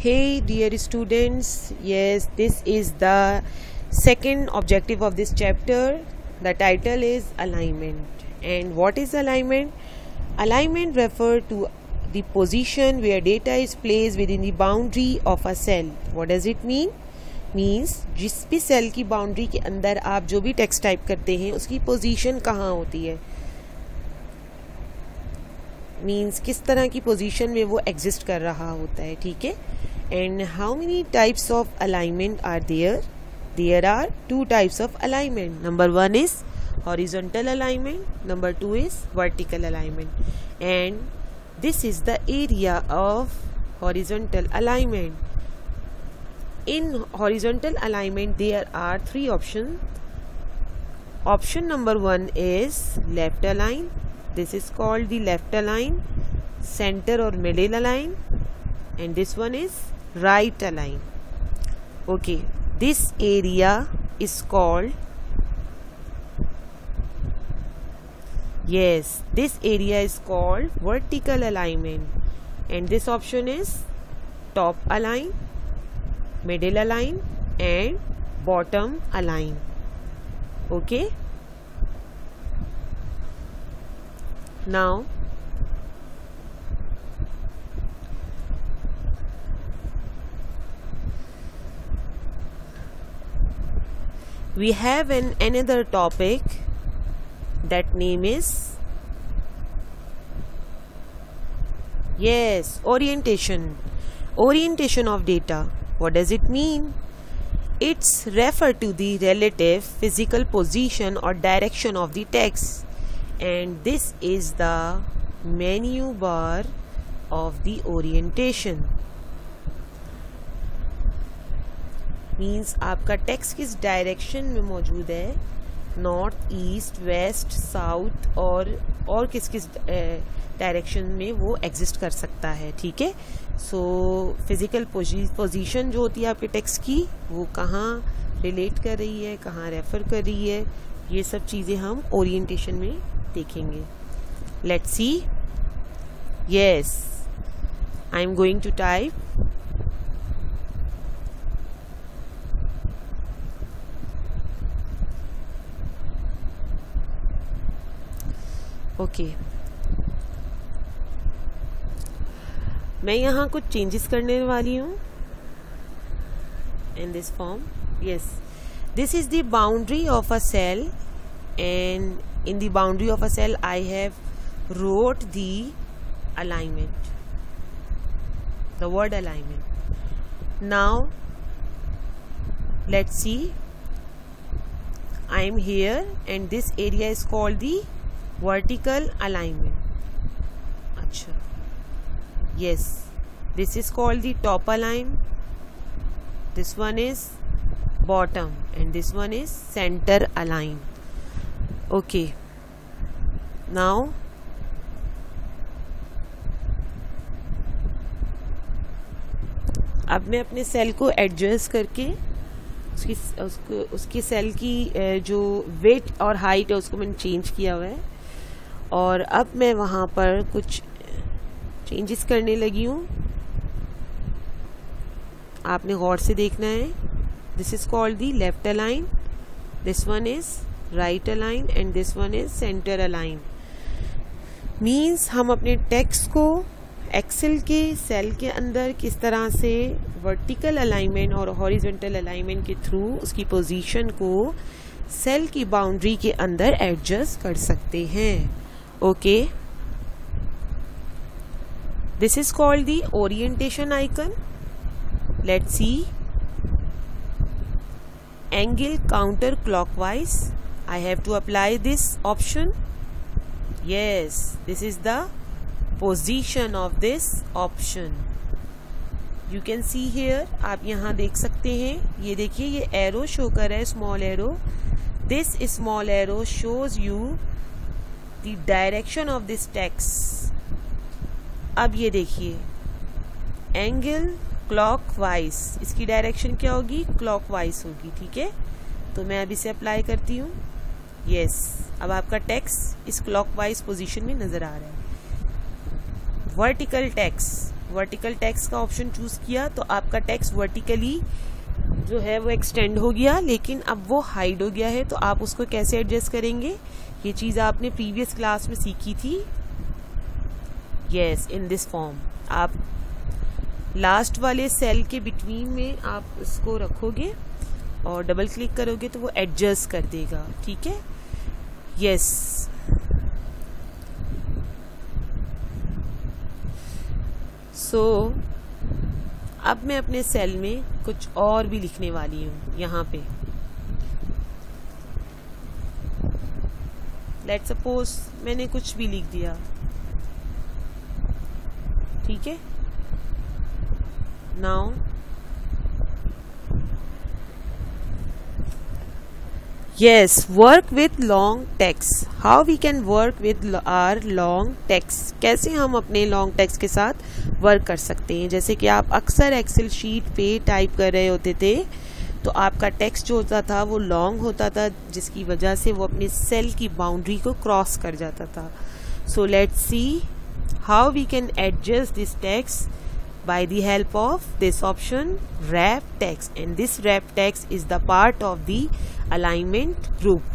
Hey dear students, yes, this is the second objective of this chapter. The title is alignment. And what is alignment? Alignment refers to the position where data is placed within the boundary of a cell. What does it mean? Means जिस भी cell की boundary के अंदर आप जो भी text type करते हैं उसकी पोजीशन कहाँ होती है, मीन्स किस तरह की पोजीशन में वो एग्जिस्ट कर रहा होता है. ठीक है. And how many types of alignment are there are two types of alignment. Number 1 is horizontal alignment, number 2 is vertical alignment. And this is the area of horizontal alignment. In horizontal alignment there are 3 options. Option number 1 is left align. This is called the left align, center or middle align, and this one is right align. Okay, this area is called, yes, this area is called vertical alignment, and this option is top align, middle align and bottom align. Okay, now we have another topic, that name is, yes, orientation of data. What does it mean? It's refer to the relative physical position or direction of the text, and this is the menu bar of the orientation. Means आपका text किस direction में मौजूद है, north, east, waste, south और किस direction में वो exist कर सकता है. ठीक है. सो फिजिकल पोजीशन जो होती है आपके टेक्स्ट की, वो कहाँ रिलेट कर रही है, कहाँ रेफर कर रही है, ये सब चीज़ें हम ओरिएंटेशन में देखेंगे. Let's see. Yes, I am going to type. Okay, मैं यहाँ कुछ चेंजेस करने वाली हूँ in this form. Yes, this is the boundary of a cell, and in the boundary of a cell I have wrote the alignment, the word alignment. Now let's see. I am here and this area is called the vertical alignment. अच्छा, yes, this is called the top align, this one is bottom, and this one is center align. Okay, now अब मैं अपने cell को adjust करके उसकी cell की जो wait और हाइट है उसको मैंने चेंज किया हुआ है, और अब मैं वहाँ पर कुछ चेंजेस करने लगी हूँ. आपने गौर से देखना है. This is called the left align, this one is right align and this one is centre align. Means हम अपने टेक्स्ट को एक्सेल के सेल के अंदर किस तरह से वर्टिकल अलाइनमेंट और हॉरिजॉन्टल अलाइनमेंट के थ्रू उसकी पोजीशन को सेल की बाउंड्री के अंदर एडजस्ट कर सकते हैं. Okay, this is called the orientation icon. Let's see. Angle counterclockwise. I have to apply this option. Yes, this is the position of this option. You can see here. आप यहाँ देख सकते हैं. ये देखिए, ये एरो शो कर रहा है, small arrow. This small arrow shows you the direction of this text. अब ये देखिए, एंगल क्लॉकवाइज, इसकी डायरेक्शन क्या होगी, क्लॉकवाइज होगी. ठीक है. तो मैं अब इसे अप्लाई करती हूँ. यस, अब आपका टेक्स्ट इस क्लॉकवाइज पोजीशन में नजर आ रहा है. वर्टिकल टेक्स्ट, वर्टिकल टेक्स्ट का ऑप्शन चूज किया तो आपका टेक्स्ट वर्टिकली जो है वो एक्सटेंड हो गया, लेकिन अब वो हाइड हो गया है। तो आप उसको कैसे एडजस्ट करेंगे, ये चीज आपने प्रीवियस क्लास में सीखी थी। यस, इन दिस फॉर्म आप लास्ट वाले सेल के बिटवीन में आप इसको रखोगे और डबल क्लिक करोगे तो वो एडजस्ट कर देगा। ठीक है, यस। सो अब मैं अपने सेल में कुछ और भी लिखने वाली हूं। यहाँ पे लेट्स सपोज मैंने कुछ भी लिख दिया, ठीक है। Now yes, work with long text. How we can work with our long text? कैसे हम अपने long text के साथ वर्क कर सकते हैं। जैसे कि आप अक्सर एक्सेल शीट पे टाइप कर रहे होते थे तो आपका टेक्स्ट जो होता था वो लॉन्ग होता था, जिसकी वजह से वो अपनी सेल की बाउंड्री को क्रॉस कर जाता था। So let's see how we can adjust this text by the help of this option wrap text, and this wrap text is the part of the alignment group.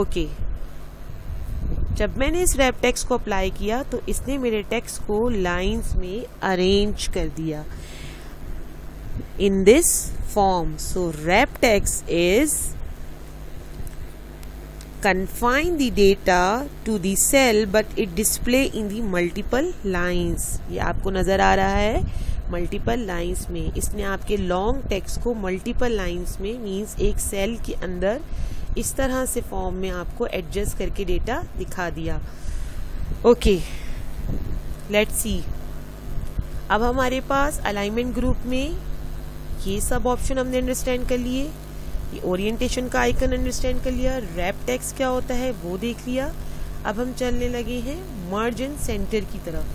Okay, जब मैंने इस wrap text को apply किया तो इसने मेरे text को lines में अरेंज कर दिया in this form. So wrap text is confine the data to the cell but it display in the multiple lines. ये आपको नजर आ रहा है मल्टीपल लाइंस में। इसने आपके लॉन्ग टेक्स्ट को मल्टीपल लाइंस में मींस एक सेल के अंदर इस तरह से फॉर्म में आपको एडजस्ट करके डेटा दिखा दिया। Okay, let's see. अब हमारे पास अलाइनमेंट ग्रुप में ये सब ऑप्शन हमने अंडरस्टैंड कर लिए, ये ओरिएंटेशन का आइकन अंडरस्टैंड कर लिया, रैप टेक्स्ट क्या होता है वो देख लिया। अब हम चलने लगे हैं मर्ज एंड सेंटर की तरफ।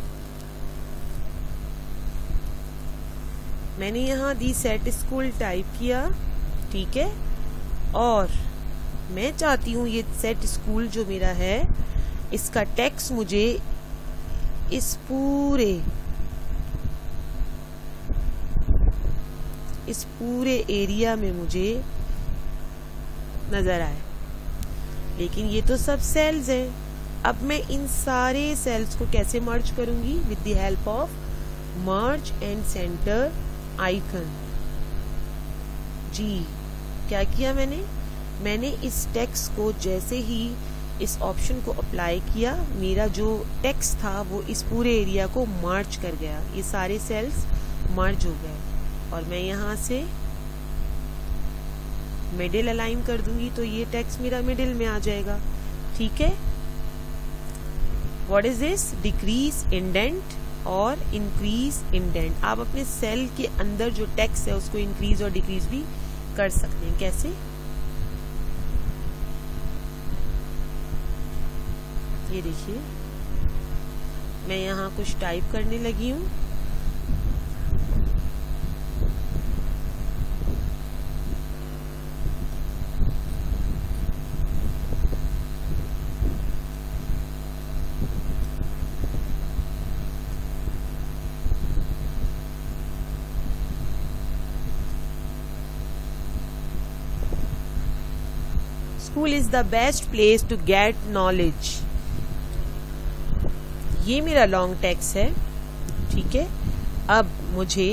मैंने यहाँ दी सेट स्कूल टाइप किया, ठीक है, और मैं चाहती हूँ ये सेट स्कूल जो मेरा है इसका टेक्स्ट मुझे इस पूरे एरिया में मुझे नजर आए। लेकिन ये तो सब सेल्स हैं। अब मैं इन सारे सेल्स को कैसे मर्ज करूंगी, with the help of merge and centre icon. जी, क्या किया मैंने इस टेक्स्ट को जैसे ही इस ऑप्शन को अप्लाई किया, मेरा जो टेक्स्ट था वो इस पूरे एरिया को मर्ज कर गया। ये सारे सेल्स मर्ज हो गए और मैं यहाँ से मिडिल अलाइन कर दूंगी तो ये टेक्स्ट मेरा मिडिल में आ जाएगा। ठीक है, what is this, decrease indent और इंक्रीज इंडेंट। आप अपने सेल के अंदर जो टेक्स्ट है उसको इंक्रीज और डिक्रीज भी कर सकते हैं। कैसे, ये देखिए मैं यहाँ कुछ टाइप करने लगी हूँ। School is the best place to get knowledge. ये मेरा लॉन्ग टेक्स्ट है, ठीक है। अब मुझे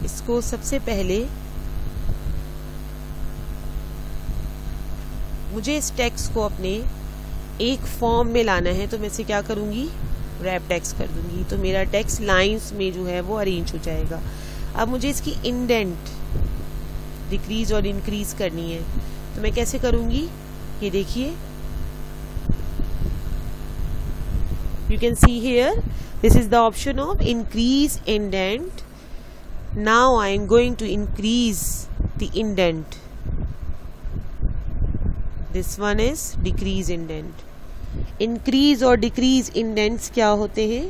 इसको सबसे पहले मुझे इस टेक्स्ट को अपने एक फॉर्म में लाना है, तो मैं इसे क्या करूंगी, रैप टेक्स्ट कर दूंगी। तो मेरा टेक्स्ट लाइंस में जो है वो अरेंज हो जाएगा। अब मुझे इसकी इंडेंट डिक्रीज और इंक्रीज करनी है, तो मैं कैसे करूंगी, ये देखिए, you can see here this is the option of increase indent. Now I am going to increase the indent. This one is decrease indent. Increase और decrease indents क्या होते हैं,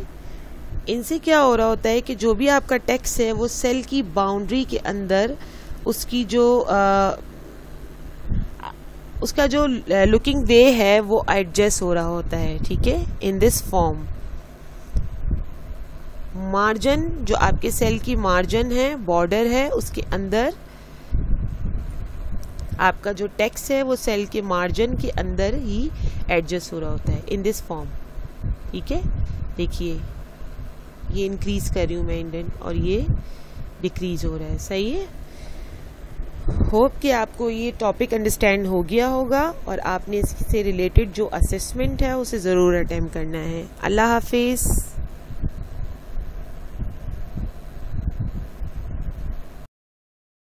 इनसे क्या हो रहा होता है कि जो भी आपका टेक्स्ट है वो सेल की बाउंड्री के अंदर उसकी उसका जो लुकिंग वे है वो एडजस्ट हो रहा होता है। ठीक है, इन दिस फॉर्म। मार्जिन जो आपके सेल की मार्जिन है, बॉर्डर है, उसके अंदर आपका जो टेक्स्ट है वो सेल के मार्जिन के अंदर ही एडजस्ट हो रहा होता है इन दिस फॉर्म। ठीक है, देखिए ये इंक्रीज कर रही हूँ मैं इंडेंट और ये डिक्रीज हो रहा है। सही है। होप कि आपको ये टॉपिक अंडरस्टैंड हो गया होगा और आपने इससे रिलेटेड जो असेसमेंट है उसे ज़रूर अटेम्प्ट करना है। अल्लाह हाफिज़।